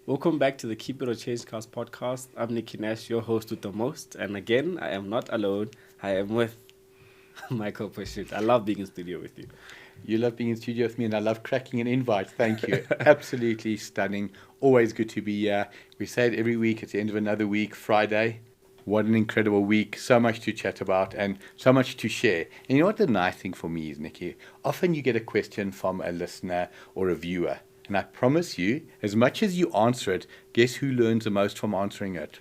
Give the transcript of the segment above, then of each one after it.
Welcome back to the Keep It or Change Cars podcast. I'm Nicky Nesh, your host with the most. And again, I am not alone. I am with Michael Pashut. I love being in studio with you. You love being in studio with me, and I love cracking an invite. Thank you. Absolutely stunning. Always good to be here. We say it every week. It's the end of another week, Friday. What an incredible week. So much to chat about and so much to share. And you know what the nice thing for me is, Nicky? Often you get a question from a listener or a viewer. And I promise you, as much as you answer it, guess who learns the most from answering it?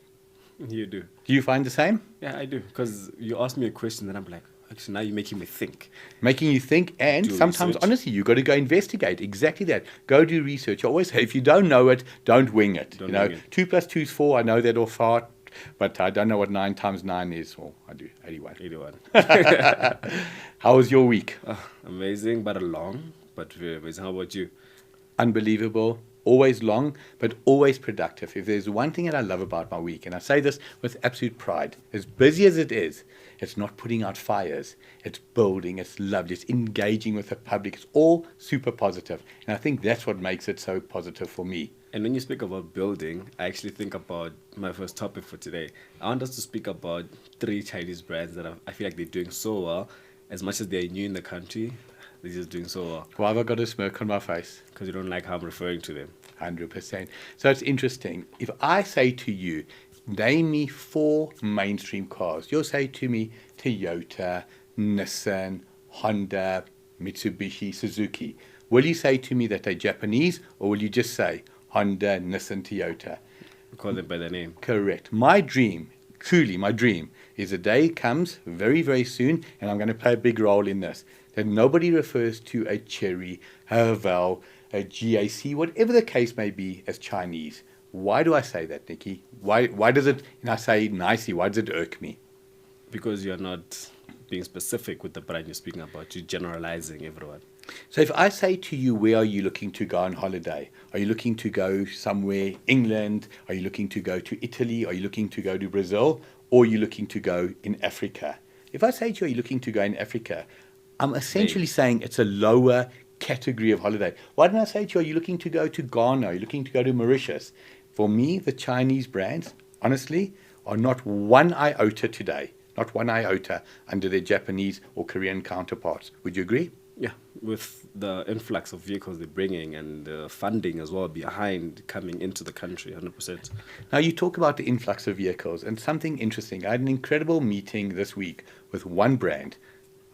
You do. Do you find the same? Yeah, I do. Because you asked me a question, and I'm like, actually, now you're making me think. Making you think, and Do sometimes, research. honestly, you've got to go investigate. Exactly that. Go do research. I always say, if you don't know it, don't wing it. Don't you know, wing it. 2 plus 2 is 4. I know that off heart, but I don't know what 9 times 9 is. Well, I do, 81. 81. How was your week? Amazing, but long. But very amazing. How about you? Unbelievable. Always long, but always productive. If there's one thing that I love about my week, and I say this with absolute pride, as busy as it is, it's not putting out fires. It's building, it's lovely, it's engaging with the public. It's all super positive. And I think that's what makes it so positive for me. And when you speak about building, I actually think about my first topic for today. I want us to speak about 3 Chinese brands that I feel like they're doing so well. As much as they're new in the country, they're just doing so well. Why have I got a smirk on my face? Because you don't like how I'm referring to them. 100%. So it's interesting. If I say to you, name me 4 mainstream cars, you'll say to me Toyota, Nissan, Honda, Mitsubishi, Suzuki. Will you say to me that they're Japanese, or will you just say Honda, Nissan, Toyota? We call them by their name. Correct. My dream, truly my dream, is a day comes very, very soon, and I'm going to play a big role in this, that nobody refers to a Chery, a Haval, a GAC, whatever the case may be, as Chinese. Why do I say that, Nicky? Why does it, and I say nicely, why does it irk me? Because you're not being specific with the brand you're speaking about. You're generalizing everyone. So if I say to you, where are you looking to go on holiday? Are you looking to go somewhere, England? Are you looking to go to Italy? Are you looking to go to Brazil? Or are you looking to go in Africa? If I say to you, are you looking to go in Africa? I'm essentially saying it's a lower category of holiday. Why don't I say to you, are you looking to go to Ghana? Are you looking to go to Mauritius? For me, the Chinese brands, honestly, are not one iota today, not one iota under their Japanese or Korean counterparts. Would you agree? Yeah, with the influx of vehicles they're bringing and the funding as well behind coming into the country, 100%. Now, you talk about the influx of vehicles, and something interesting. I had an incredible meeting this week with one brand.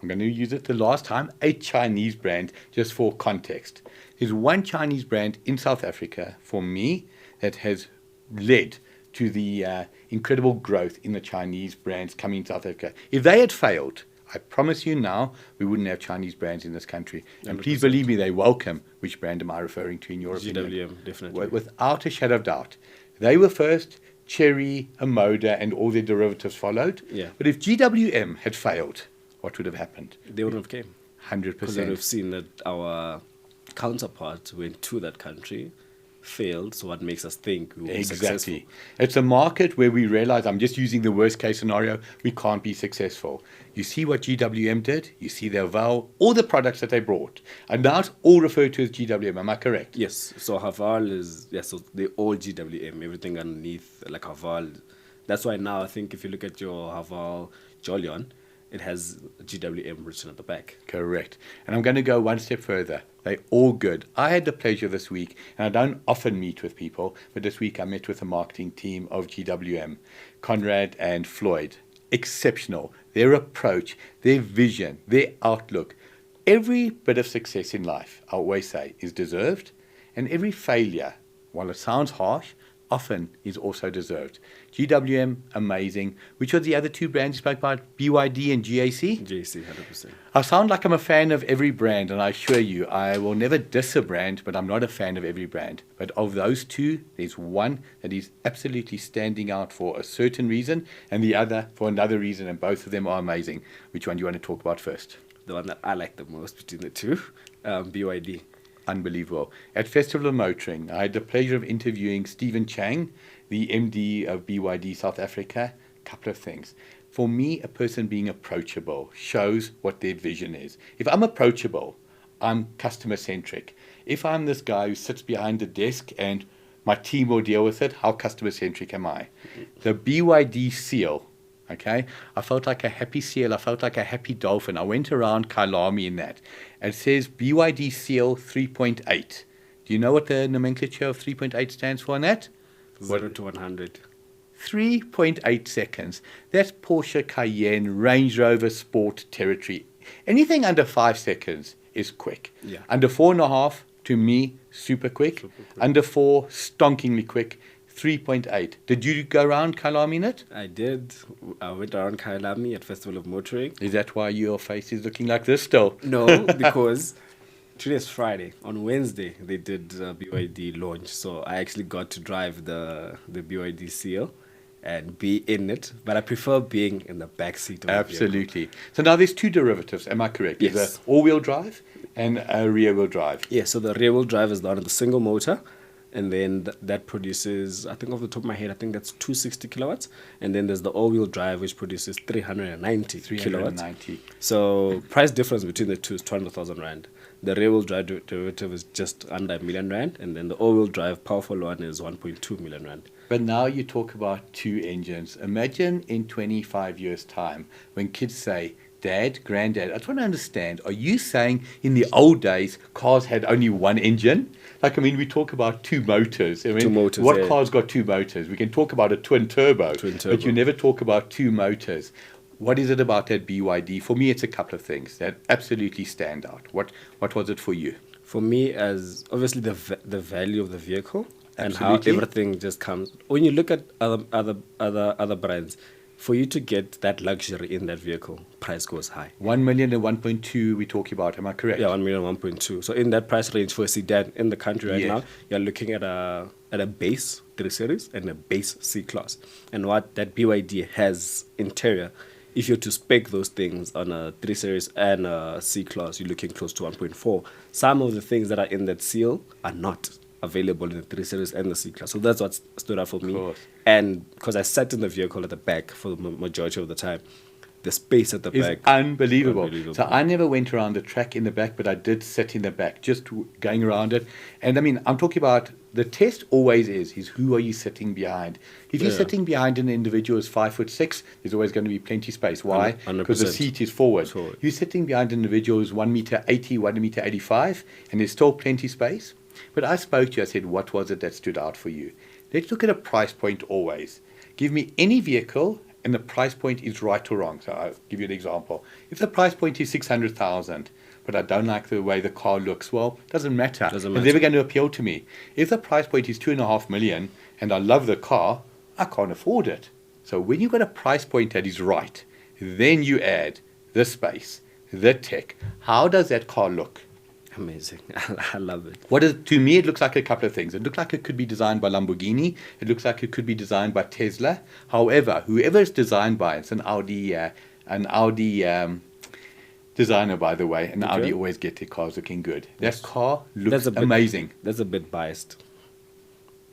I'm going to use it the last time, a Chinese brand, just for context. There's one Chinese brand in South Africa, for me, that has led to the incredible growth in the Chinese brands coming to South Africa. If they had failed, I promise you now, we wouldn't have Chinese brands in this country. And 100%. please believe me, they welcome. Which brand am I referring to in your opinion? GWM, definitely. Without a shadow of doubt. They were first, Chery, Amoda, and all their derivatives followed. Yeah. But if GWM had failed, what would have happened? They wouldn't have came. Because then 100%. we've seen that our counterparts went to that country, failed, so what makes us think we will be successful? Exactly. It's a market where we realize, I'm just using the worst case scenario, we can't be successful. You see what GWM did, you see their Val, all the products that they brought, and now it's all referred to as GWM. Am I correct? Yes, so Haval is, so they all GWM, everything underneath like Haval. That's why now I think if you look at your Haval Jolion, it has GWM written at the back. Correct. And I'm going to go one step further. They're all good. I had the pleasure this week, and I don't often meet with people, but this week I met with the marketing team of GWM, Conrad and Floyd. Exceptional. Their approach, their vision, their outlook. Every bit of success in life, I always say, is deserved, and every failure, while it sounds harsh, often is also deserved. GWM, amazing. Which are the other 2 brands you spoke about? BYD and GAC? JC, 100%. I sound like I'm a fan of every brand, and I assure you, I will never diss a brand, but I'm not a fan of every brand. But of those 2, there's one that is absolutely standing out for a certain reason, and the other for another reason, and both of them are amazing. Which one do you want to talk about first? The one that I like the most between the 2, BYD. Unbelievable. At Festival of Motoring, I had the pleasure of interviewing Stephen Chang, the MD of BYD South Africa. A couple of things. For me, a person being approachable shows what their vision is. If I'm approachable, I'm customer centric. If I'm this guy who sits behind the desk and My team will deal with it. How customer centric am I? The BYD seal. Okay, I felt like a happy seal. I felt like a happy dolphin. I went around Kailami in that. It says BYD seal 3.8. Do you know what the nomenclature of 3.8 stands for in that? 0 to 100. 3.8 seconds. That's Porsche Cayenne, Range Rover Sport territory. Anything under 5 seconds is quick. Yeah. Under 4.5, to me, super quick. Under 4, stonkingly quick. 3.8. Did you go around Kailami in it? I did. I went around Kailami at Festival of Motoring. Is that why your face is looking like this still? No, because today's Friday. On Wednesday, they did BYD launch. So I actually got to drive the BYD seal and be in it. But I prefer being in the back seat of the vehicle. Absolutely. So now there's two derivatives. Am I correct? Yes. There's an all-wheel drive and a rear-wheel drive. Yeah, so the rear wheel drive is done on the single motor. And then that produces, I think off the top of my head, I think that's 260 kilowatts. And then there's the all-wheel drive, which produces 390 kilowatts. 390. So price difference between the two is 200,000 rand. The rear-wheel drive derivative is just under a million rand. And then the all-wheel drive powerful one is 1.2 million rand. But now you talk about two engines. Imagine in 25 years' time when kids say, Dad, Granddad, I just want to understand, are you saying in the old days cars had only one engine? Like, I mean, we talk about two motors. I mean, Two motors, what yeah. car's got two motors? We can talk about a twin turbo, Twin but turbo. you never talk about two motors. What is it about that BYD? For me, it's a couple of things that absolutely stand out. What was it for you? For me, as obviously the value of the vehicle and how Absolutely. everything just comes. When you look at other brands, for you to get that luxury in that vehicle, price goes high. 1 million and 1.2 we're talking about, am I correct? Yeah, 1 million, 1.2. So in that price range for a sedan in the country right Yes. now, you're looking at a base 3 Series and a base C Class. And what that BYD has interior, if you're to spec those things on a 3 Series and a C Class, you're looking close to 1.4. Some of the things that are in that seal are not available in the 3 Series and the C Class. So that's what stood out for me. course. And because I sat in the vehicle at the back for the majority of the time, the space at the Is back. unbelievable. So I never went around the track in the back, but I did sit in the back, just going around it. And I mean, I'm talking about the test always is who are you sitting behind? If you're Yeah. sitting behind an individual who's 5'6", there's always going to be plenty space. Why? 100%. Because the seat is forward. Forward. You're sitting behind an individual who's 1.80 m, 1.85 m, and there's still plenty space. But I spoke to you, I said, what was it that stood out for you? Let's look at a price point always. Give me any vehicle and the price point is right or wrong. So I'll give you an example. If the price point is 600,000, but I don't like the way the car looks, well, doesn't matter. Doesn't It's matter. never going to appeal to me. If the price point is 2.5 million and I love the car, I can't afford it. So when you've got a price point that is right, then you add the space, the tech. How does that car look? Amazing. I love it. To me, it looks like a couple of things. It looks like it could be designed by Lamborghini. It looks like it could be designed by Tesla. However, whoever it's designed by, it's an Audi designer, by the way. And Okay. Audi always get their cars looking good. That Yes. car looks That's a bit- amazing. That's a bit biased.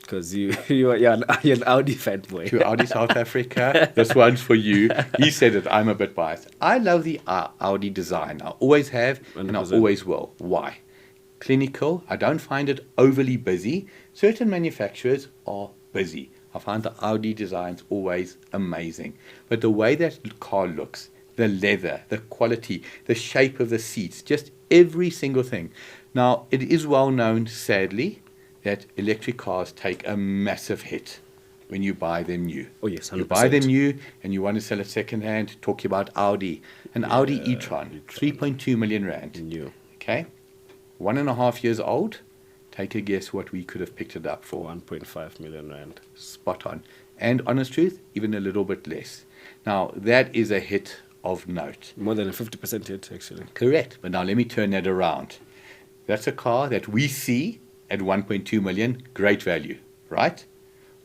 Because you're an Audi fanboy. To Audi South Africa, this one's for you. He said it. I'm a bit biased. I love the Audi design. I always have, and I 100%. always will. Why? Clinical. I don't find it overly busy. Certain manufacturers are busy. I find the Audi designs always amazing. But the way that car looks, the leather, the quality, the shape of the seats, just every single thing. Now, it is well known, sadly, that electric cars take a massive hit when you buy them new. Oh, yes, 100%. You buy them new and you want to sell it second hand, talking about Audi. An Audi e-tron, 3.2 million rand. New. Okay? 1.5 years old. Take a guess what we could have picked it up for. 1.5 million rand. Spot on. And honest truth, even a little bit less. Now, that is a hit of note. More than a 50% hit, actually. Correct. But now let me turn that around. That's a car that we see at 1.2 million, great value, right?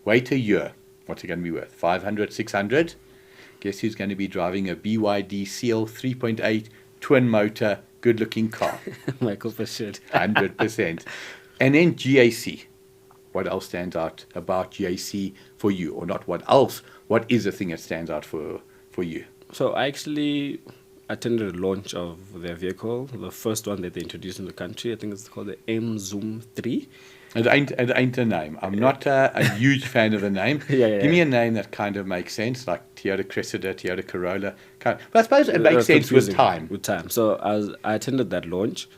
Wait a year. What's it going to be worth? 500, 600? Guess who's going to be driving a BYD Seal 3.8 twin motor, good looking car? Michael Pashut. 100%. And then GAC. What else stands out about GAC for you? Or not what else? What is the thing that stands out for you? So I actually attended the launch of their vehicle, the first one that they introduced in the country. I think it's called the M Zoom 3. It ain't a name. I'm not a huge fan of the name. Yeah. Give me a name that kind of makes sense, like Toyota Cressida, Toyota Corolla. But I suppose it It makes was sense with confusing time. With time. So I attended that launch.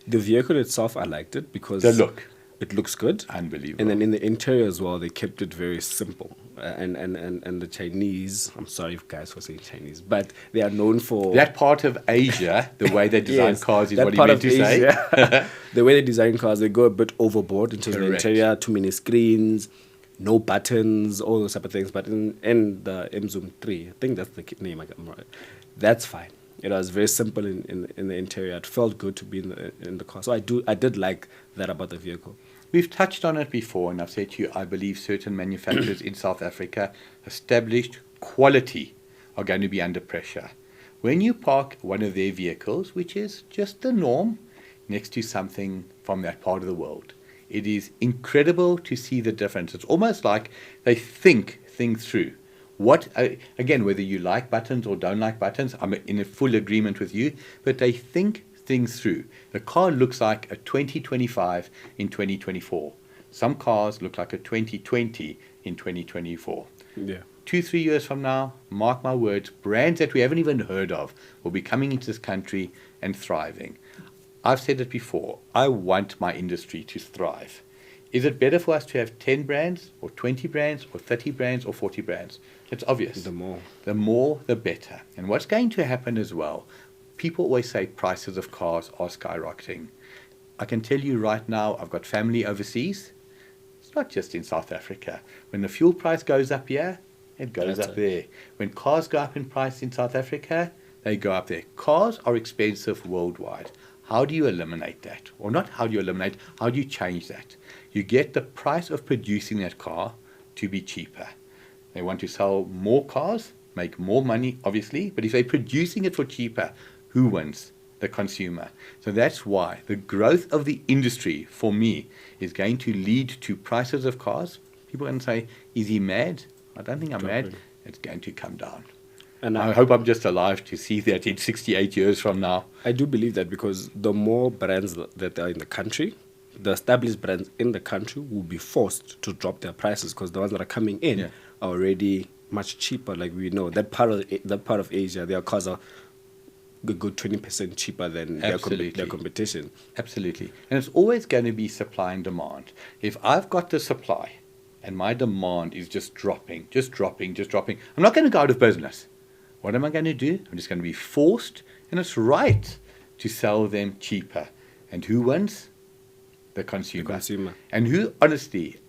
The vehicle itself, I liked it because The look. it looks good. Unbelievable. And then in the interior as well, they kept it very simple. And the Chinese, I'm sorry guys for saying Chinese, but they are known for That part of Asia, the way they design Yes, cars is that what he part meant of to say. Asia, the way they design cars, they go a bit overboard in terms of the Correct. interior, too many screens, no buttons, all those type of things. But in the M-Zoom 3, I think that's the name, I'm right. That's fine. It was very simple in the interior. It felt good to be in the car. So I did like that about the vehicle. We've touched on it before, and I've said to you, I believe certain manufacturers in South Africa, established quality, are going to be under pressure. When you park one of their vehicles, which is just the norm, next to something from that part of the world, it is incredible to see the difference. It's almost like they think things through. Again, whether you like buttons or don't like buttons, I'm in a full agreement with you, but they think things through. The car looks like a 2025 in 2024. Some cars look like a 2020 in 2024. Yeah. 2-3 years from now, mark my words, brands that we haven't even heard of will be coming into this country and thriving. I've said it before, I want my industry to thrive. Is it better for us to have 10 brands or 20 brands or 30 brands or 40 brands? It's obvious. The more. The more, the better. And what's going to happen as well, people always say prices of cars are skyrocketing. I can tell you right now, I've got family overseas. It's not just in South Africa. When the fuel price goes up here, it goes That's up it. there. When cars go up in price in South Africa, they go up there. Cars are expensive worldwide. How do you eliminate that? Or not how do you eliminate, how do you change that? You get the price of producing that car to be cheaper. They want to sell more cars, make more money, obviously, but if they're producing it for cheaper, who wins? The consumer. So that's why the growth of the industry, for me, is going to lead to prices of cars. People are going to say, is he mad? I don't think I'm mad. It's going to come down. And I hope I'm just alive to see that in 68 years from now. I do believe that because the more brands that are in the country, the established brands in the country will be forced to drop their prices because the ones that are coming in are already much cheaper. Like we know that part of Asia, their cars are a good 20% cheaper than their competition. Absolutely. And it's always going to be supply and demand. If I've got the supply and my demand is just dropping, I'm not going to go out of business. What am I going to do? I'm just going to be forced, and it's right to sell them cheaper. And who wins? The consumer. And who, honestly,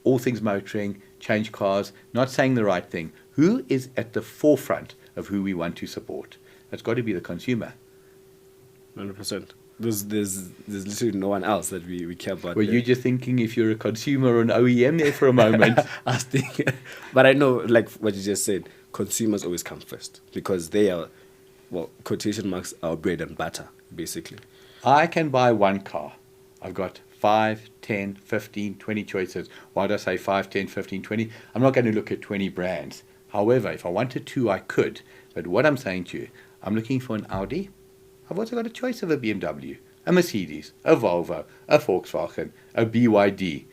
all things motoring, change cars, not saying the right thing, who is at the forefront of who we want to support? It's got to be the consumer. 100%. There's literally no one else that we care about. Were you just thinking if you're a consumer or an OEM there for a moment? I was thinking, but I know, like what you just said, consumers always come first because they are, well, quotation marks, our bread and butter, basically. I can buy one car. I've got 5, 10, 15, 20 choices. Why do I say 5, 10, 15, 20? I'm not going to look at 20 brands. However, if I wanted to, I could. But what I'm saying to you, I'm looking for an Audi. I've also got a choice of a BMW, a Mercedes, a Volvo, a Volkswagen, a BYD.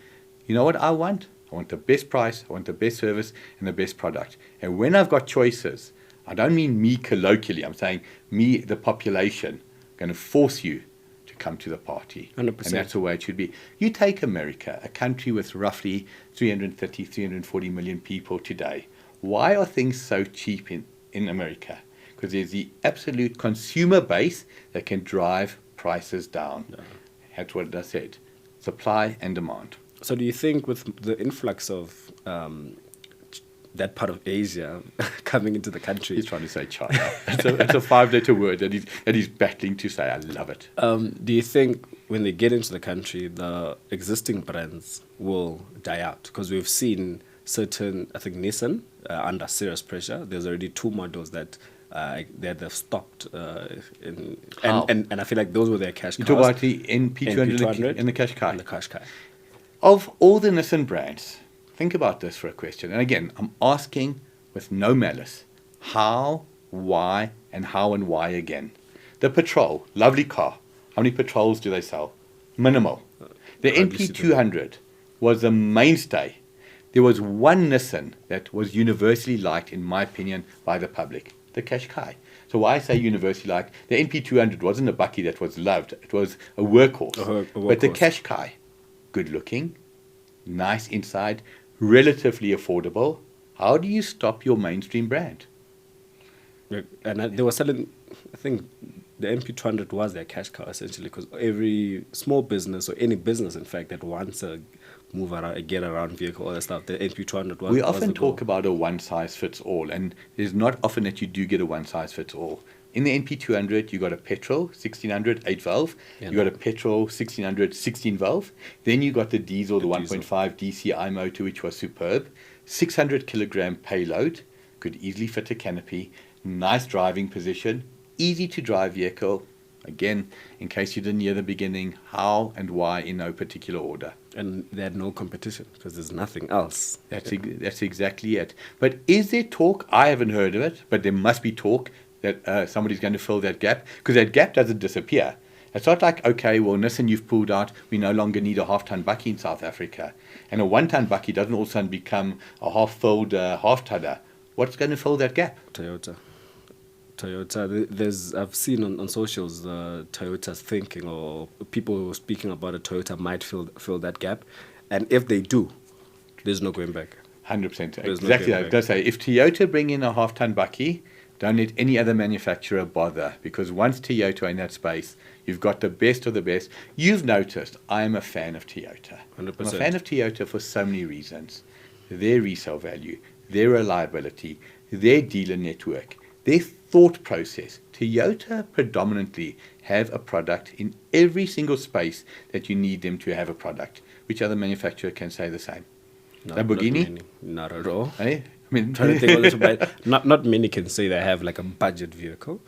You know what I want? I want the best price, I want the best service, and the best product. And when I've got choices, I don't mean me colloquially, I'm saying me, the population, going to force you to come to the party. 100%. And that's the way it should be. You take America, a country with roughly 330, 340 million people today. Why are things so cheap in America? Because there's the absolute consumer base that can drive prices down. No. That's what I said. Supply and demand. So do you think with the influx of that part of Asia coming into the country... He's trying to say China. It's a 5-letter word that he's battling to say. I love it. Do you think when they get into the country, the existing brands will die out? Because we've seen certain, I think Nissan, under serious pressure. There's already 2 models that they've stopped, and I feel like those were their cash cars. You talk about the NP200 and the Qashqai. And the Qashqai. Of all the Nissan brands, think about this for a question. And again, I'm asking with no malice. How, why, and how and why again? The Patrol, lovely car. How many Patrols do they sell? Minimal. The Hardly see them. NP200 was a mainstay. There was one Nissan that was universally liked, in my opinion, by the public, the Qashqai. So why I say universally liked, the NP200 wasn't a bakkie that was loved. It was a workhorse. But the Qashqai, good looking, nice inside, relatively affordable. How do you stop your mainstream brand? Yeah, and they were selling, I think the MP200 was their cash car essentially, because every small business or any business, in fact, that wants a move around, a get around vehicle, all that stuff, the MP200 was. We often talk about a one size fits all, and it's not often that you do get a one size fits all. In the NP200, you got a petrol 1600 8 valve, you got a petrol 1600 16 valve, then you got the diesel, the 1.5 DCI motor, which was superb, 600 kilogram payload, could easily fit a canopy, nice driving position, easy to drive vehicle. Again, in case you didn't hear the beginning, how and why in no particular order. And they had no competition because there's nothing else. That's exactly it. But is there talk? I haven't heard of it, but there must be talk that somebody's going to fill that gap, because that gap doesn't disappear. It's not like, okay, well, Nissan, you've pulled out, we no longer need a half-ton bakkie in South Africa. And a one-ton bakkie doesn't all of a sudden become a half-filled half-tonner. What's going to fill that gap? Toyota. There's I've seen on socials Toyota's thinking, or people speaking about a Toyota might fill that gap, and if they do, there's no going back. 100%. There's Exactly. no I was going to say, if Toyota bring in a half-ton bakkie, don't let any other manufacturer bother, because once Toyota in that space, you've got the best of the best. You've noticed I am a fan of Toyota. 100%. I'm a fan of Toyota for so many reasons. Their resale value, their reliability, their dealer network, their thought process. Toyota predominantly have a product in every single space that you need them to have a product. Which other manufacturer can say the same? Lamborghini? Not at all. Eh? I mean, Trying to think a little bit. Not many can say they have like a budget vehicle,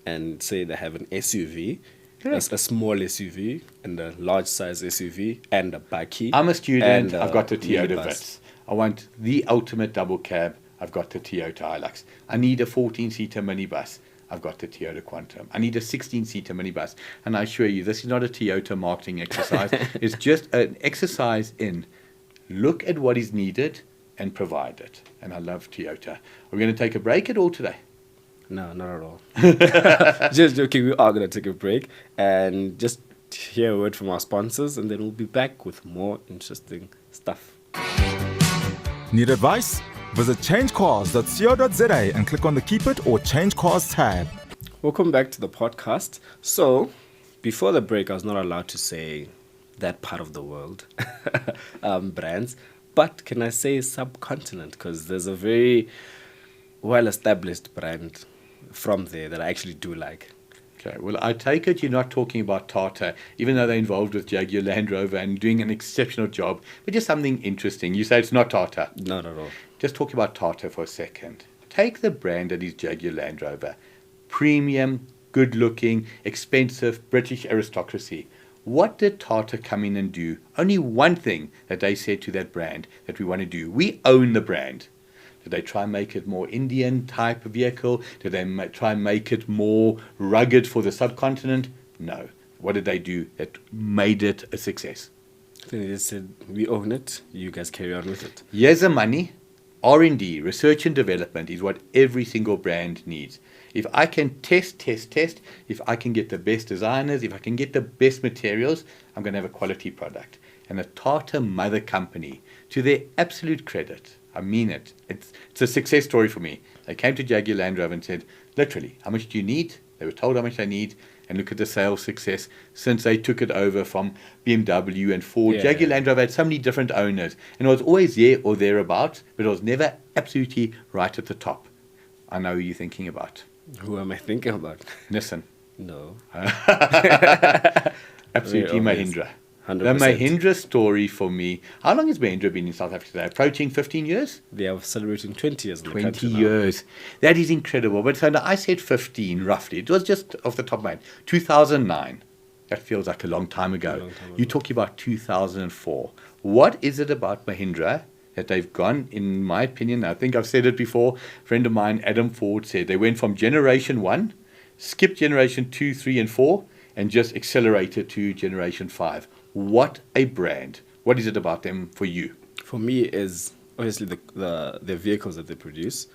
and say they have an SUV, a small SUV, and a large size SUV, and a bakkie. I'm a student. I've got the minibus. Toyota Vitz. I want the ultimate double cab. I've got the Toyota Hilux. I need a 14-seater minibus. I've got the Toyota Quantum. I need a 16-seater minibus. And I assure you, this is not a Toyota marketing exercise. It's just an exercise in look at what is needed and provide it. And I love Toyota. Are we going to take a break at all today? No, not at all. Just joking. We are going to take a break and just hear a word from our sponsors, and then we'll be back with more interesting stuff. Need advice? Visit changecars.co.za and click on the Keep It or Change Cars tab. Welcome back to the podcast. So, before the break, I was not allowed to say that part of the world brands, but can I say subcontinent? Because there's a very well-established brand from there that I actually do like. Okay, well, I take it you're not talking about Tata, even though they're involved with Jaguar Land Rover and doing an exceptional job, but just something interesting. You say it's not Tata. Not at all. Just talk about Tata for a second. Take the brand that is Jaguar Land Rover. Premium, good-looking, expensive, British aristocracy. What did Tata come in and do? Only one thing that they said to that brand that we want to do. We own the brand. Did they try and make it more Indian type of vehicle? Did they try and make it more rugged for the subcontinent? No. What did they do that made it a success? I think they just said, we own it, you guys carry on with it. Here's the money. R&D, research and development, is what every single brand needs. If I can test, if I can get the best designers, if I can get the best materials, I'm going to have a quality product. And the Tata mother company, to their absolute credit, I mean it, it's a success story for me. They came to Jaguar Land Rover and said, literally, how much do you need? They were told how much they need, and look at the sales success since they took it over from BMW and Ford. Yeah. Jaguar Land Rover had so many different owners, and it was always there or thereabouts, but it was never absolutely right at the top. I know who you're thinking about. Who am I thinking about? Nissan. No. Absolutely Very obvious. Mahindra. 100%. The Mahindra story for me. How long has Mahindra been in South Africa today? Approaching 15 years? They are celebrating 20 years in the 20 country now. years. That is incredible. But so now I said 15 roughly. It was just off the top of my head. 2009. That feels like a long time ago. long time ago. You're talking about 2004. What is it about Mahindra that they've gone, in my opinion, I think I've said it before, a friend of mine, Adam Ford, said they went from generation 1, skipped generation 2, 3, and 4, and just accelerated to generation 5. What a brand. What is it about them for you? For me, is obviously the vehicles that they produce,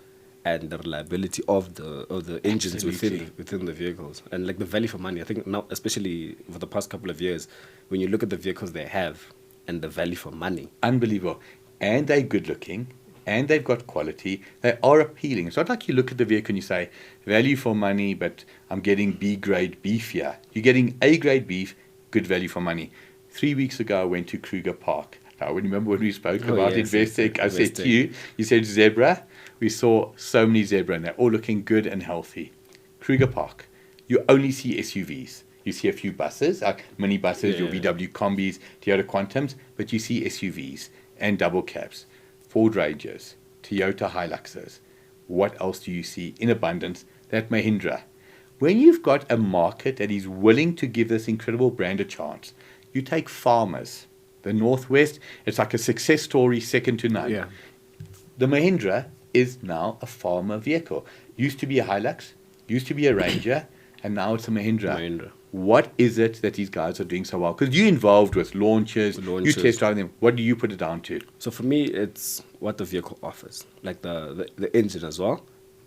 and the reliability of the engines within the vehicles, and like the value for money. I think now, especially for the past couple of years, when you look at the vehicles they have and the value for money, Unbelievable. And they're good looking, and they've got quality. They are appealing. It's not like you look at the vehicle and you say, value for money, but I'm getting B grade beef here. You're getting A grade beef, good value for money. 3 weeks ago, I went to Kruger Park. Now, remember when we spoke about Investec? I said to you, you said zebra. We saw so many zebra, and they're all looking good and healthy. Kruger Park, you only see SUVs. You see a few buses, like mini buses, your VW Combis, Toyota Quantums, but you see SUVs and double cabs, Ford Rangers, Toyota Hiluxes. What else do you see in abundance? That Mahindra. When you've got a market that is willing to give this incredible brand a chance, you take farmers. The Northwest, it's like a success story second to none. Yeah. The Mahindra is now a farmer vehicle. Used to be a Hilux, used to be a Ranger, and now it's a Mahindra. What is it that these guys are doing so well? Because you're involved with launches, you test drive them. What do you put it down to? So for me, it's what the vehicle offers, like the engine as well,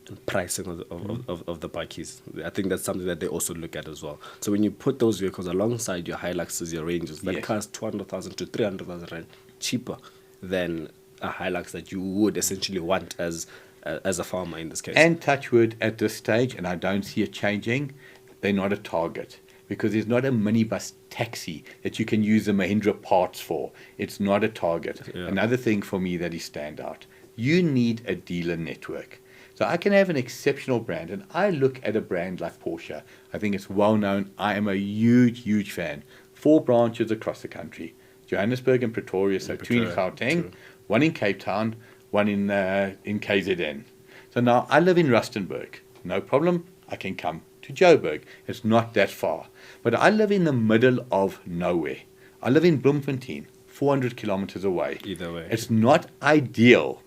and pricing of the bikes. I think that's something that they also look at as well. So when you put those vehicles alongside your Hiluxes, your Rangers, that cost 200,000 to 300,000 rand cheaper than a Hilux that you would essentially want as a farmer in this case. And touch wood at this stage, and I don't see it changing, they're not a target. Because there's not a minibus taxi that you can use the Mahindra parts for. It's not a target. Yeah. Another thing for me that is standout, you need a dealer network. So I can have an exceptional brand, and I look at a brand like Porsche. I think it's well known. I am a huge fan. 4 branches across the country. Johannesburg and Pretoria, so 2 in Gauteng, 1 in Cape Town, 1 in KZN. So now I live in Rustenburg. No problem, I can come to Joburg. It's not that far. But I live in the middle of nowhere. I live in Bloemfontein, 400 kilometers away. Either way. It's not ideal.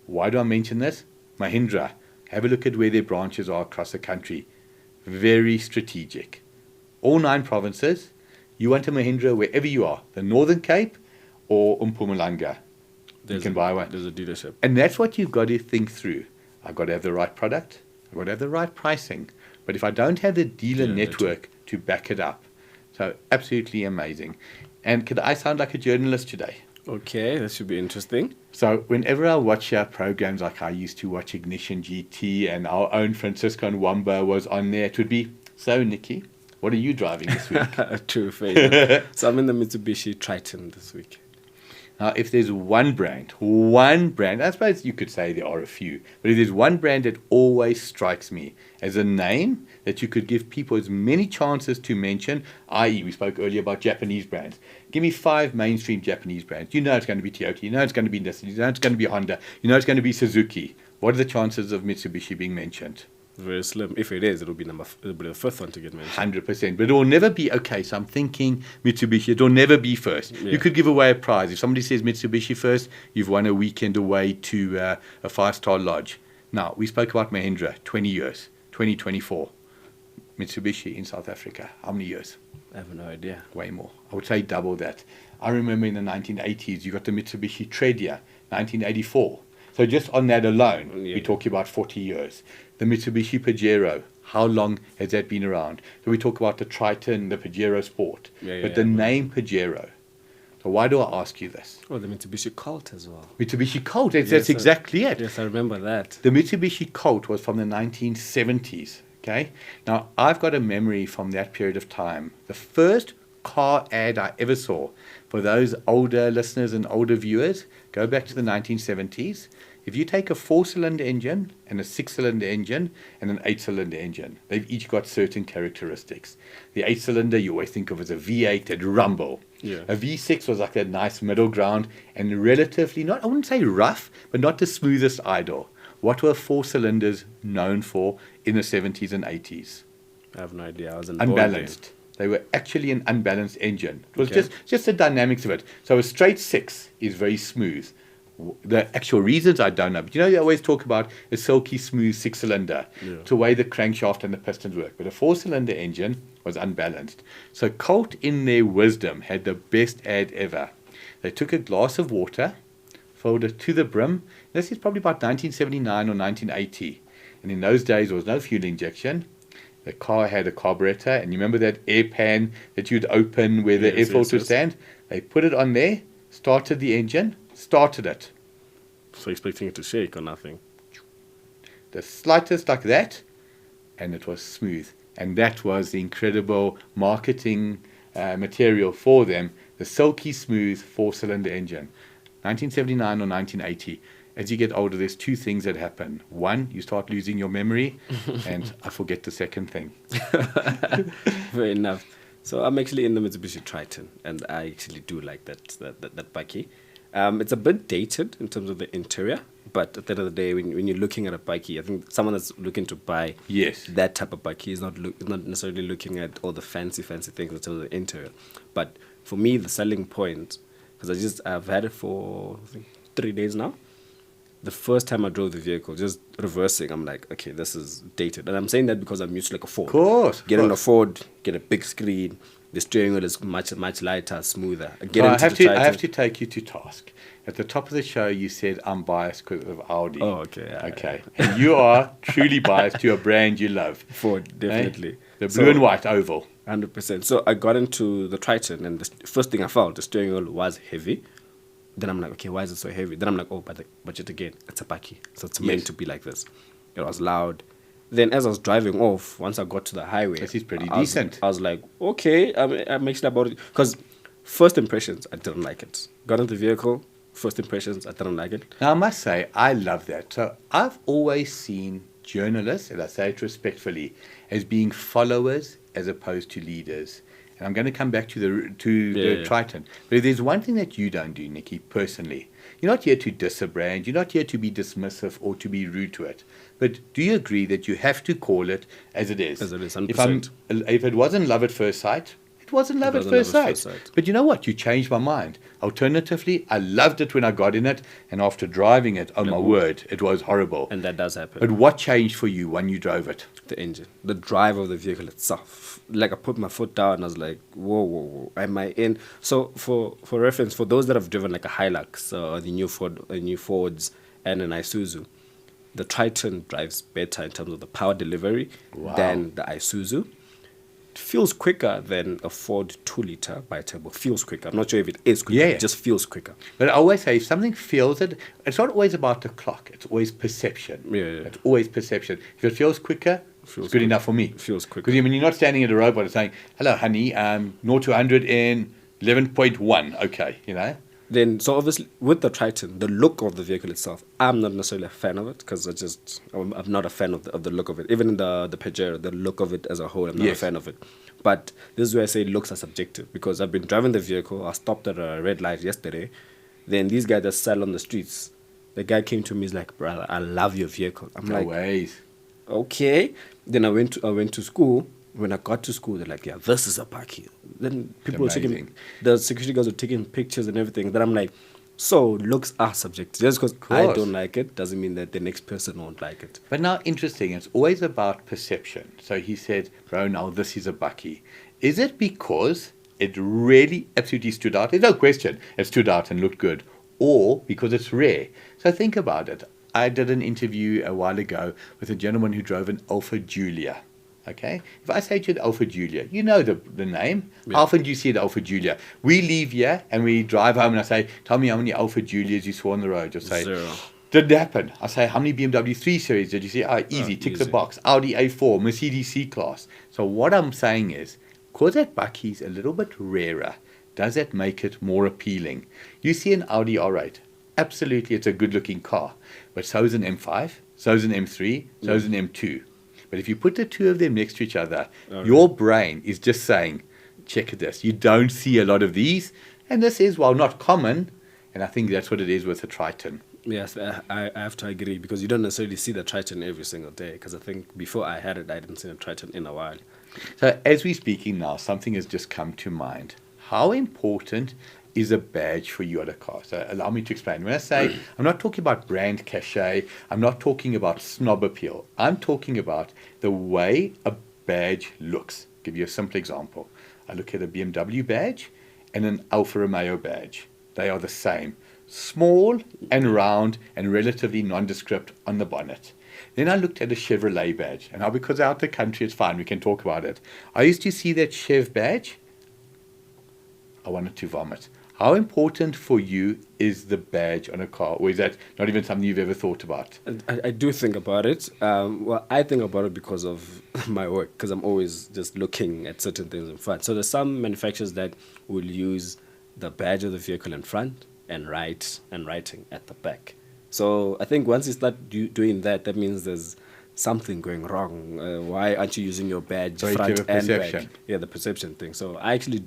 Why do I mention this? Mahindra. Have a look at where their branches are across the country. Very strategic. All 9 provinces. You want a Mahindra wherever you are. The Northern Cape or Mpumalanga. You can buy one. There's a dealership. And that's what you've got to think through. I've got to have the right product. I've got to have the right pricing. But if I don't have the dealer network to back it up, so absolutely amazing. And could I sound like a journalist today? Okay, that should be interesting. So whenever I watch programs like I used to watch Ignition GT and our own Francisco Nwamba was on there, it would be, so Nicky, what are you driving this week? True faith. So I'm in the Mitsubishi Triton this week. Now, if there's one brand, I suppose you could say there are a few, but if there's one brand that always strikes me as a name that you could give people as many chances to mention, i.e. we spoke earlier about Japanese brands. Give me 5 mainstream Japanese brands. You know it's going to be Toyota, you know it's going to be Nissan, you know it's going to be Honda, you know it's going to be Suzuki. What are the chances of Mitsubishi being mentioned? Very slim. If it is, it'll be the 5th one to get mentioned. 100%. But it will never be, okay, so I'm thinking Mitsubishi. It will never be first. Yeah. You could give away a prize. If somebody says Mitsubishi first, you've won a weekend away to a 5-star lodge. Now, we spoke about Mahindra, 20 years, 2024. Mitsubishi in South Africa, how many years? I have no idea. Way more. I would say double that. I remember in the 1980s, you got the Mitsubishi Tredia, 1984. So just on that alone, we're talking about 40 years. The Mitsubishi Pajero, how long has that been around? So we talk about the Triton, the Pajero Sport, but the name Pajero. So why do I ask you this? Oh, the Mitsubishi Colt as well. Mitsubishi Colt, that's exactly it. Yes, I remember that. The Mitsubishi Colt was from the 1970s, okay? Now, I've got a memory from that period of time. The first car ad I ever saw, for those older listeners and older viewers, go back to the 1970s. If you take a 4-cylinder engine and a 6-cylinder engine and an 8-cylinder engine, they've each got certain characteristics. The 8-cylinder you always think of as a V8, that'd rumble. Yeah. A V6 was like that nice middle ground and relatively, not, I wouldn't say rough, but not the smoothest idle. What were 4-cylinders known for in the 70s and 80s? I have no idea. I was unbalanced. They were actually an unbalanced engine. It was just the dynamics of it. So a straight 6 is very smooth. The actual reasons I don't know. But you always talk about a silky smooth 6-cylinder. Yeah. It's the way the crankshaft and the pistons work. But a 4-cylinder engine was unbalanced. So Colt, in their wisdom, had the best ad ever. They took a glass of water, filled it to the brim. This is probably about 1979 or 1980. And in those days, there was no fuel injection. The car had a carburetor. And you remember that air pan that you'd open where the air filter would stand? They put it on there, started the engine, started it. So expecting it to shake or nothing? The slightest like that, and it was smooth. And that was the incredible marketing material for them. The silky smooth 4-cylinder engine. 1979 or 1980. As you get older, there's two things that happen. One, you start losing your memory, and I forget the second thing. Fair enough. So I'm actually in the Mitsubishi Triton, and I actually do like that buggy. It's a bit dated in terms of the interior, but at the end of the day, when you're looking at a buggy, I think someone that's looking to buy that type of buggy is not necessarily looking at all the fancy things in terms of the interior. But for me, the selling point, because I've had it for I think 3 days now. The first time I drove the vehicle, just reversing, I'm like, okay, this is dated. And I'm saying that because I'm used to like a Ford. Of course. Get on a Ford, get a big screen. The steering wheel is much lighter, smoother. I have to take you to task. At the top of the show, you said I'm biased because of Audi. Oh, okay. Yeah, okay. Yeah. And you are truly biased to a brand you love. Ford, definitely. The blue and white oval. 100%. So I got into the Triton, and the first thing I felt, the steering wheel was heavy. Then I'm like, okay, why is it so heavy? Then I'm like, oh, but the budget again, it's a buggy. So it's meant to be like this. It was loud. Then as I was driving off, once I got to the highway, this is pretty decent. I was like, okay, I'm actually about it. Because first impressions, I didn't like it. Got into the vehicle, first impressions, I didn't like it. Now, I must say, I love that. So I've always seen journalists, and I say it respectfully, as being followers as opposed to leaders. And I'm going to come back to the Triton. But if there's one thing that you don't do, Nicky, personally, you're not here to diss a brand. You're not here to be dismissive or to be rude to it. But do you agree that you have to call it as it is? As it is, 100%. If it wasn't love at first sight, it wasn't love at first sight. But you know what? You changed my mind. Alternatively, I loved it when I got in it. And after driving it, oh my word, it was horrible. And that does happen. But what changed for you when you drove it? The engine. The drive of the vehicle itself. Like I put my foot down and I was like, whoa, am I in? So for reference, for those that have driven like a Hilux, the new Fords and an Isuzu, the Triton drives better in terms of the power delivery than the Isuzu. It feels quicker than a Ford 2-liter bi-turbo. Feels quicker. I'm not sure if it is quicker. It just feels quicker. But I always say, if something feels it, it's not always about the clock. It's always perception. Yeah. It's always perception. If it feels quicker, it's good enough for me. It feels quicker. Because when you're not standing at a robot and saying, hello, honey, 0 to 100 in 11.1. Okay, Then, so obviously, with the Triton, the look of the vehicle itself, I'm not necessarily a fan of it because I'm not a fan of the look of it. Even in the Pajero, the look of it as a whole, I'm not a fan of it. But this is where I say looks are subjective because I've been driving the vehicle. I stopped at a red light yesterday. Then these guys that sell on the streets, the guy came to me, he's like, brother, I love your vehicle. I'm no ways. Okay. Then I went to school. When I got to school, they're like, yeah, this is a buggy. Then people were taking, the security guys were taking pictures and everything. Then I'm like, so looks are subjective. Just because I don't like it doesn't mean that the next person won't like it. But now, interesting, it's always about perception. So he said, bro, now this is a buggy. Is it because it really absolutely stood out? There's no question it stood out and looked good. Or because it's rare. So think about it. I did an interview a while ago with a gentleman who drove an Alfa Giulia. Okay, if I say to you the Alfa Giulia, you know the name. Yeah. How often do you see the Alfa Giulia? We leave here and we drive home and I say, tell me how many Alfa Giulias you saw on the road. You'll say, 0. Didn't happen. I say, how many BMW 3 Series did you see? Easy, tick the box. Audi A4, Mercedes C-Class. So what I'm saying is, because that buggy's a little bit rarer, does that make it more appealing? You see an Audi R8. Absolutely, it's a good-looking car. But so is an M5, so is an M3, so is an M2. But if you put the two of them next to each other, your brain is just saying, check this. You don't see a lot of these. And this is, well, not common. And I think that's what it is with the Triton. Yes, I have to agree because you don't necessarily see the Triton every single day. Because I think before I had it, I didn't see a Triton in a while. So as we're speaking now, something has just come to mind. How important is a badge for you at a car? So allow me to explain. When I say, I'm not talking about brand cachet, I'm not talking about snob appeal. I'm talking about the way a badge looks. I'll give you a simple example. I look at a BMW badge and an Alfa Romeo badge. They are the same. Small and round and relatively nondescript on the bonnet. Then I looked at a Chevrolet badge. And now because out the country, it's fine. We can talk about it. I used to see that Chev badge. I wanted to vomit. How important for you is the badge on a car? Or is that not even something you've ever thought about? I do think about it. Well, I think about it because of my work, because I'm always just looking at certain things in front. So there's some manufacturers that will use the badge of the vehicle in front and writing at the back. So I think once you start doing that, that means there's something going wrong. Why aren't you using your badge So you front have a and perception. back? Yeah, the perception thing. So I actually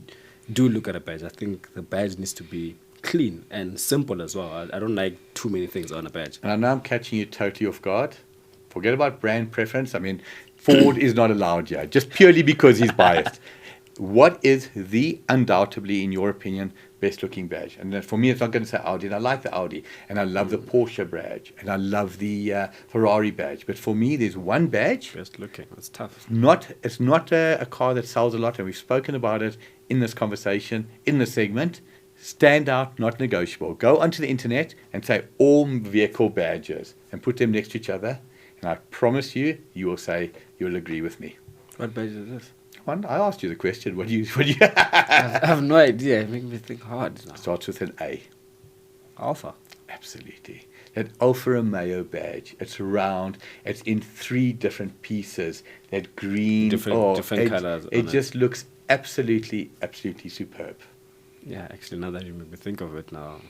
do look at a badge. I think the badge needs to be clean and simple as well. I don't like too many things on a badge. And I know I'm catching you totally off guard. Forget about brand preference. I mean, Ford is not allowed here, just purely because he's biased. What is the undoubtedly, in your opinion, best looking badge? And for me, it's not going to say Audi. And I like the Audi. And I love the Porsche badge. And I love the Ferrari badge. But for me, there's one badge. Best looking. It's tough. It's not a car that sells a lot. And we've spoken about it in this conversation, in this segment. Stand out, not negotiable. Go onto the internet and say all vehicle badges and put them next to each other. And I promise you, you will say, you'll agree with me. What badge is this? One, I asked you the question. What do you I have no idea. It makes me think hard now. Starts with an A. Alpha. Absolutely. That Alfa Romeo badge. It's round. It's in 3 different pieces. That green. Different colors. It just looks absolutely superb. Yeah, actually, now that you make me think of it now,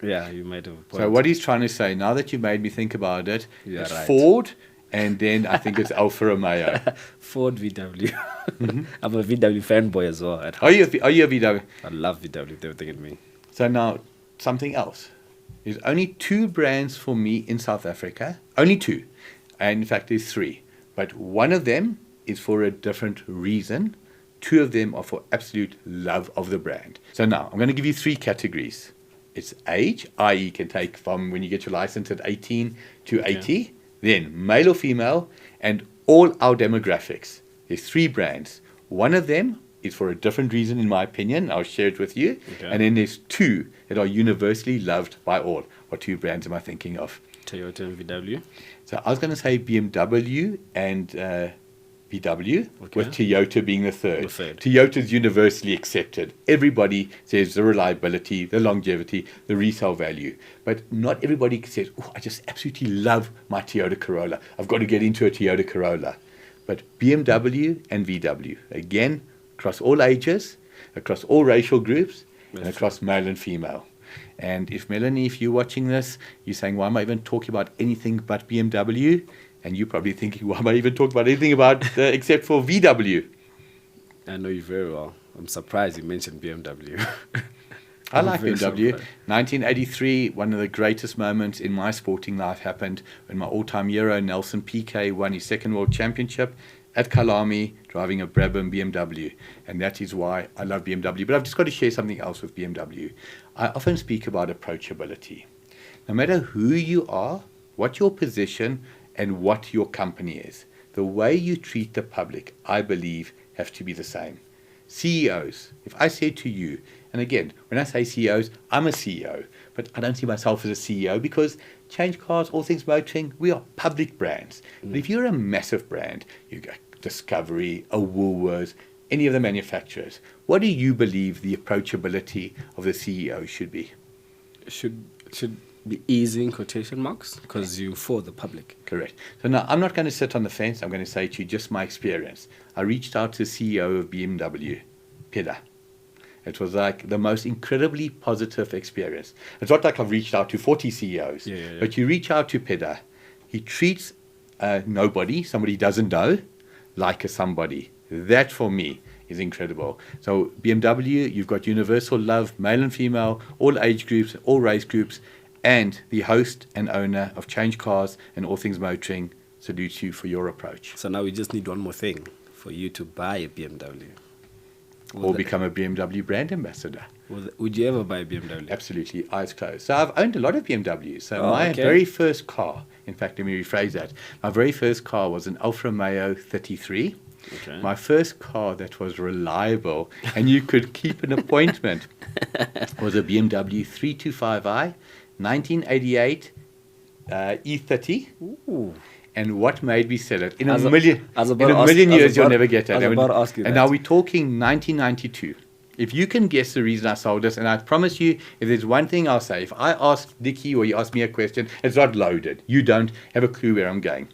yeah, you might have a point. So what he's trying to say, now that you made me think about it, Yeah, it's right. Ford, and then I think it's Alfa Romeo. Ford VW. I'm a VW fanboy as well. Are you a VW? I love VW with everything in me. So now, something else. There's only 2 brands for me in South Africa. Only 2. And in fact, there's 3. But one of them is for a different reason. 2 of them are for absolute love of the brand. So now, I'm going to give you 3 categories. It's age, i.e. you can take from when you get your license at 18 to 80. Then male or female, and all our demographics. There's 3 brands. One of them is for a different reason, in my opinion. I'll share it with you. Okay. And then there's 2 that are universally loved by all. What 2 brands am I thinking of? Toyota and VW. So I was going to say BMW and VW, Okay. with Toyota being the third. The third. Toyota's universally accepted. Everybody says the reliability, the longevity, the resale value. But not everybody says, oh, I just absolutely love my Toyota Corolla. I've got to get into a Toyota Corolla. But BMW and VW, again, across all ages, across all racial groups, and across male and female. And if Melanie, if you're watching this, you're saying, why am I even talking about anything but BMW? And you're probably thinking, why am I even talking about anything about except for VW? I know you very well. I'm surprised you mentioned BMW. I like very BMW. surprised. 1983, one of the greatest moments in my sporting life happened when my all-time hero, Nelson Piquet, won his 2nd World Championship at Kalami, driving a Brabham BMW. And that is why I love BMW. But I've just got to share something else with BMW. I often speak about approachability. No matter who you are, what your position, and what your company is, the way you treat the public, I believe, have to be the same. CEOs, if I say to you, and again, when I say CEOs, I'm a CEO, but I don't see myself as a CEO because CHANGECARS, All Things Motoring, we are public brands. But if you're a massive brand, you got Discovery, a Woolworths, any of the manufacturers, what do you believe the approachability of the CEO should be? should be easy in quotation marks because you for the public. Correct. So now I'm not going to sit on the fence. I'm going to say to you just my experience. I reached out to the CEO of BMW, Peter. It was like the most incredibly positive experience. It's not like I've reached out to 40 CEOs, but you reach out to Peter. He treats nobody, somebody he doesn't know, like a somebody. That for me is incredible. So BMW, you've got universal love, male and female, all age groups, all race groups, and the host and owner of CHANGECARS and All Things Motoring salutes you for your approach. So now we just need one more thing for you to buy a BMW. or become a BMW brand ambassador. Would you ever buy a BMW? Absolutely, eyes closed. So I've owned a lot of BMWs. So my okay. very first car, in fact, let me rephrase that. My very first car was an Alfa Romeo 33. Okay. My first car that was reliable and you could keep an appointment was a BMW 325i, 1988 E30. Ooh. And what made me sell it? In a I was million years, you'll never get it. I was about to ask you and that. now we're talking 1992. If you can guess the reason I sold this, and I promise you, if there's one thing I'll say, if I ask Nicky or you ask me a question, it's not loaded. You don't have a clue where I'm going.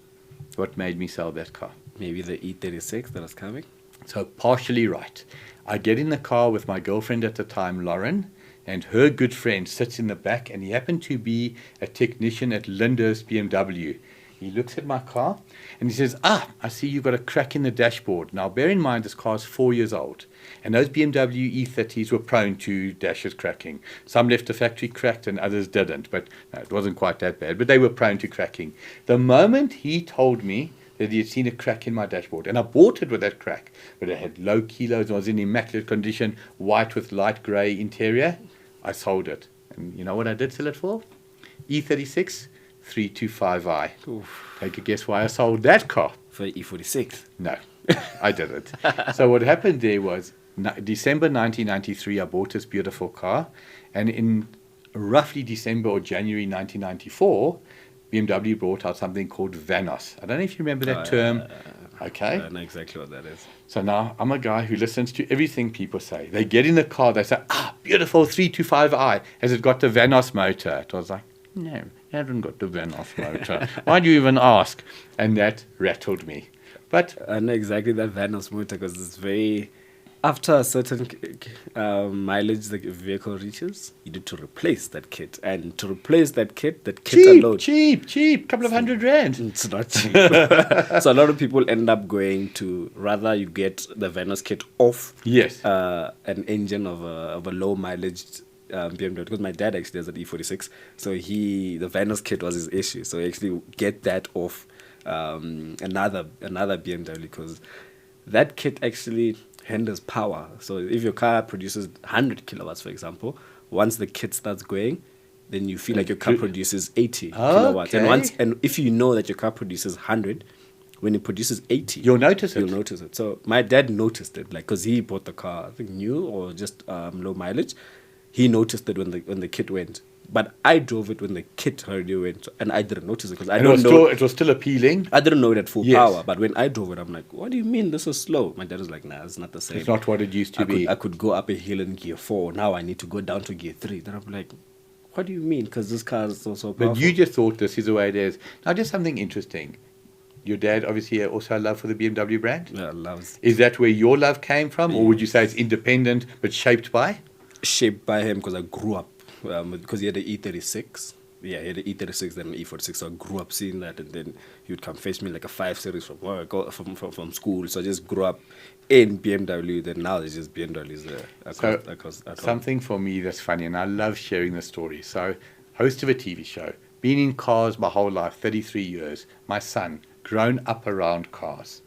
What made me sell that car? Maybe the E36 that was coming. So partially right. I get in the car with my girlfriend at the time, Lauren, and her good friend sits in the back, and he happened to be a technician at Lyndhurst BMW. He looks at my car and he says, I see you've got a crack in the dashboard. Now, bear in mind, this car is 4 years old. And those BMW E30s were prone to dashes cracking. Some left the factory cracked and others didn't. But no, it wasn't quite that bad. But they were prone to cracking. The moment he told me that he had seen a crack in my dashboard, and I bought it with that crack, but it had low kilos, it was in immaculate condition, white with light grey interior, I sold it. And you know what I did sell it for? E36. 325i. Oof. Take a guess why I sold that car. For E46. No, I didn't. So what happened there was December 1993, I bought this beautiful car. And in roughly December or January 1994, BMW brought out something called Vanos. I don't know if you remember that term. Okay. I know exactly what that is. So now I'm a guy who listens to everything people say. They get in the car, they say, beautiful 325i. Has it got the Vanos motor? It was like, no, it hasn't got the Vanos motor. Why do you even ask? And that rattled me. But I know exactly that Vanos motor because it's very... After a certain mileage the vehicle reaches, you need to replace that kit. And to replace that kit alone... Cheap. Couple of $100. It's not cheap. So a lot of people end up going to... Rather you get the Vanos kit off Yes. an engine of a low mileage BMW, because my dad actually has an E46, so the Vanos kit was his issue. So he actually get that off another BMW, because that kit actually hinders power. So if your car produces 100 kilowatts, for example, once the kit starts going, then you feel like your car produces 80 kilowatts. And if you know that your car produces 100, when it produces 80, you'll notice it. So my dad noticed it, like, because he bought the car, I think new or just low mileage. He noticed it when the kit went, but I drove it when the kit already went, and I didn't notice it because it was still appealing. I didn't know it at full power, but when I drove it, I'm like, "What do you mean this is slow?" My dad was like, "Nah, it's not the same. It's not what it used to be." I could go up a hill in gear 4. Now I need to go down to gear 3. Then I'm like, "What do you mean?" Because this car is so powerful. But you just thought this is the way it is. Now, just something interesting. Your dad obviously also had love for the BMW brand. Yeah, loves. Is that where your love came from, or would you say it's independent but shaped by? Shaped by him, because I grew up because he had the E36. Yeah, he had the E36 then an E46. So I grew up seeing that, and then he would come fetch me like a 5 Series from work or from school. So I just grew up in BMW. Then now there's just BMWs there across. Something for me that's funny, and I love sharing the story. So, host of a TV show, been in cars my whole life, 33 years. My son, grown up around cars.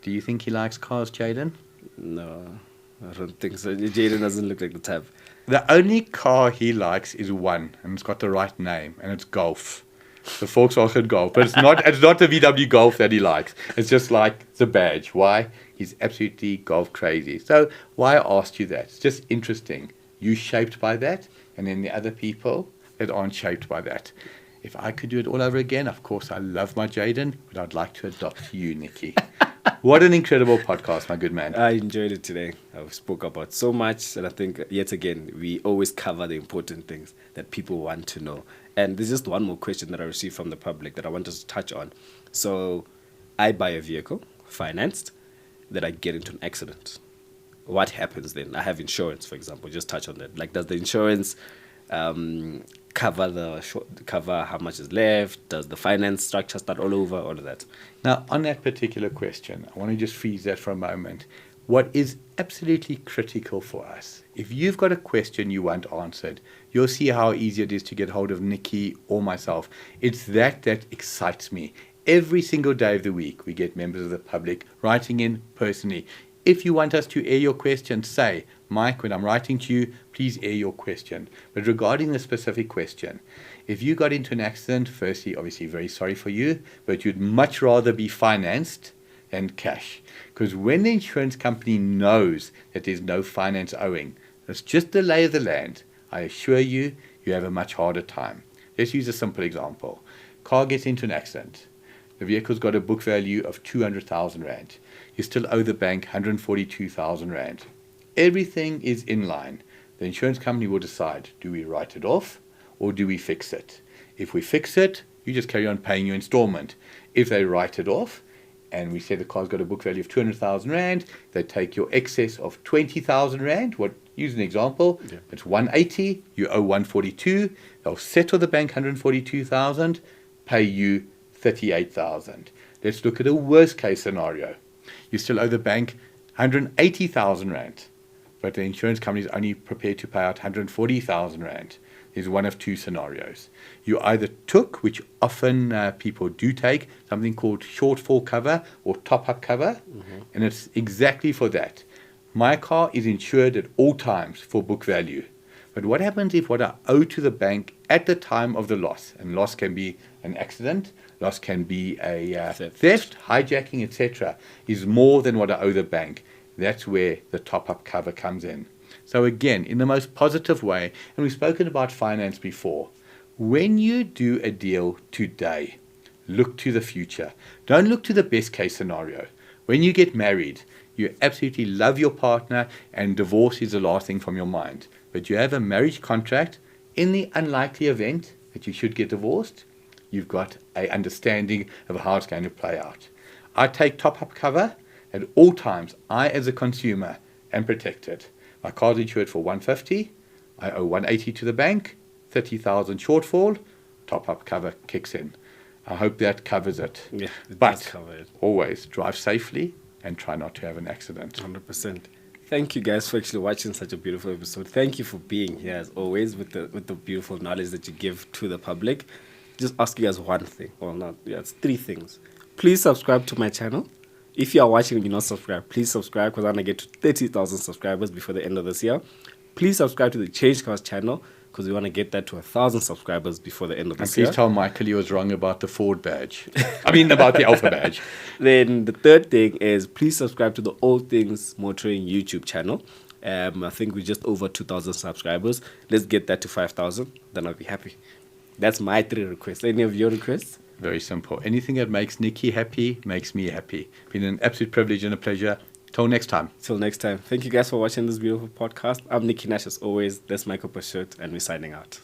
Do you think he likes cars, Jaden? No, I don't think so. Jaden doesn't look like the type. The only car he likes is one, and it's got the right name, and it's Golf. The Volkswagen Golf. But it's not the VW Golf that he likes. It's just like the badge. Why? He's absolutely golf crazy. So why I asked you that? It's just interesting. You shaped by that, and then the other people that aren't shaped by that. If I could do it all over again, of course, I love my Jaden, but I'd like to adopt you, Nicky. What an incredible podcast, my good man. I enjoyed it today. I spoke about so much, and I think, yet again, we always cover the important things that people want to know. And there's just one more question that I received from the public that I wanted to touch on. So I buy a vehicle, financed, that I get into an accident. What happens then? I have insurance, for example. Just touch on that. Like, does the insurance cover how much is left? Does the finance structure start all over? All of that. Now, on that particular question, I want to just freeze that for a moment. What is absolutely critical for us, if you've got a question you want answered, you'll see how easy it is to get hold of Nicky or myself. It's that excites me. Every single day of the week, we get members of the public writing in personally. If you want us to air your question, say, Mike, when I'm writing to you, please air your question. But regarding the specific question, if you got into an accident, firstly, obviously very sorry for you, but you'd much rather be financed than cash. Because when the insurance company knows that there's no finance owing, it's just the lay of the land, I assure you, you have a much harder time. Let's use a simple example. Car gets into an accident. The vehicle's got a book value of 200,000 Rand. You still owe the bank 142,000 Rand. Everything is in line. The insurance company will decide, do we write it off or do we fix it? If we fix it, you just carry on paying your installment. If they write it off, and we say the car's got a book value of 200,000 Rand, they take your excess of 20,000 Rand. Use an example. Yeah. It's 180, you owe 142. They'll settle the bank 142,000, pay you 38,000. Let's look at a worst case scenario. You still owe the bank 180,000 Rand, but the insurance company is only prepared to pay out 140,000 Rand. There's one of two scenarios. You either took, which often people do take, something called shortfall cover or top-up cover, and it's exactly for that. My car is insured at all times for book value. But what happens if what I owe to the bank at the time of the loss, and loss can be an accident, loss can be a theft, hijacking, etc., is more than what I owe the bank? That's where the top-up cover comes in. So again, in the most positive way, and we've spoken about finance before, when you do a deal today, look to the future. Don't look to the best case scenario. When you get married, you absolutely love your partner and divorce is the last thing from your mind. But you have a marriage contract. In the unlikely event that you should get divorced, you've got an understanding of how it's going to play out. I take top-up cover at all times. I, as a consumer, am protected. My car's insured for 150. I owe 180 to the bank. 30,000 shortfall. Top-up cover kicks in. I hope that covers it. Yeah, it but does cover it. Always drive safely and try not to have an accident. 100%. Thank you guys for actually watching such a beautiful episode. Thank you for being here as always with the beautiful knowledge that you give to the public. Just ask you guys one thing, or not, yeah, it's three things. Please subscribe to my channel. If you are watching and you're not subscribed, please subscribe because I want to get to 30,000 subscribers before the end of this year. Please subscribe to the CHANGECARS channel because we want to get that to 1,000 subscribers before the end of this year. And please tell Michael he was wrong about the Ford badge. I mean, about the Alpha badge. Then the third thing is please subscribe to the All Things Motoring YouTube channel. I think we're just over 2,000 subscribers. Let's get that to 5,000. Then I'll be happy. That's my 3 requests. Any of your requests? Very simple. Anything that makes Nicky happy makes me happy. Been an absolute privilege and a pleasure. Till next time. Till next time. Thank you guys for watching this beautiful podcast. I'm Nicky Nesh as always. That's Michael Pashut and we're signing out.